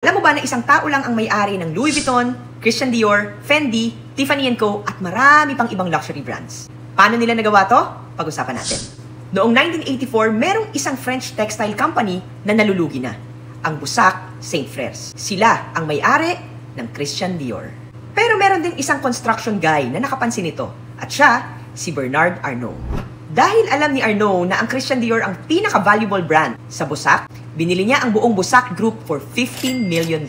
Alam mo ba na isang tao lang ang may-ari ng Louis Vuitton, Christian Dior, Fendi, Tiffany & Co. at marami pang ibang luxury brands? Paano nila nagawa to? Pag-usapan natin. Noong 1984, merong isang French textile company na nalulugi na. Ang Bussac Saint Frères. Sila ang may-ari ng Christian Dior. Pero meron ding isang construction guy na nakapansin ito. At siya, si Bernard Arnault. Dahil alam ni Arnault na ang Christian Dior ang pinaka-valuable brand sa Bussac, binili niya ang buong Bussac Group for $15 million.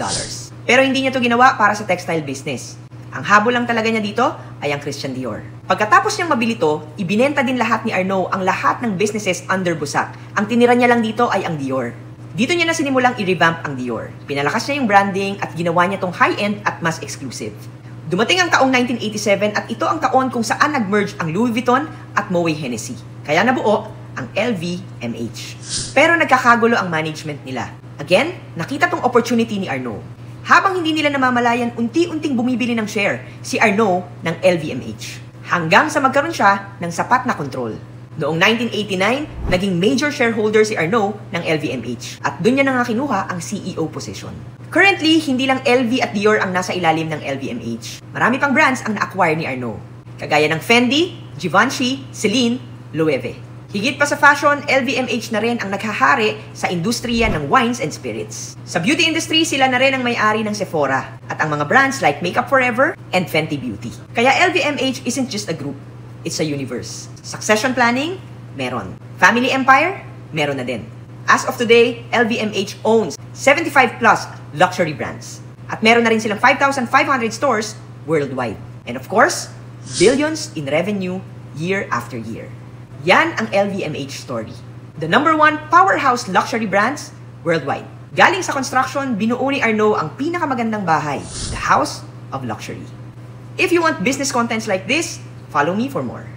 Pero hindi niya to ginawa para sa textile business. Ang habol lang talaga niya dito ay ang Christian Dior. Pagkatapos niyang mabili to, ibinenta din lahat ni Arnault ang lahat ng businesses under Bussac. Ang tinira niya lang dito ay ang Dior. Dito niya na sinimulang i-revamp ang Dior. Pinalakas niya yung branding at ginawa niya tong high-end at mas exclusive. Dumating ang taong 1987 at ito ang taon kung saan nag-merge ang Louis Vuitton at Moet Hennessy. Kaya nabuo ang LVMH. Pero nagkakagulo ang management nila. Again, nakita tong opportunity ni Arnault. Habang hindi nila namamalayan, unti-unting bumibili ng share si Arnault ng LVMH. Hanggang sa magkaroon siya ng sapat na control. Noong 1989, naging major shareholder si Arnault ng LVMH. At doon niya na nga kinuha ang CEO position. Currently, hindi lang LV at Dior ang nasa ilalim ng LVMH. Marami pang brands ang na-acquire ni Arnault. Kagaya ng Fendi, Givenchy, Celine, Loewe. Higit pa sa fashion, LVMH na rin ang naghahari sa industriya ng wines and spirits. Sa beauty industry, sila na rin ang may-ari ng Sephora at ang mga brands like Makeup Forever and Fenty Beauty. Kaya LVMH isn't just a group, it's a universe. Succession planning? Meron. Family empire? Meron na din. As of today, LVMH owns 75 plus luxury brands. At meron na rin silang 5,500 stores worldwide. And of course, billions in revenue year after year. Yan ang LVMH story. The #1 powerhouse luxury brands worldwide. Galing sa construction, binuo ni Arnault ang pinakamagandang bahay, the House of Luxury. If you want business contents like this, follow me for more.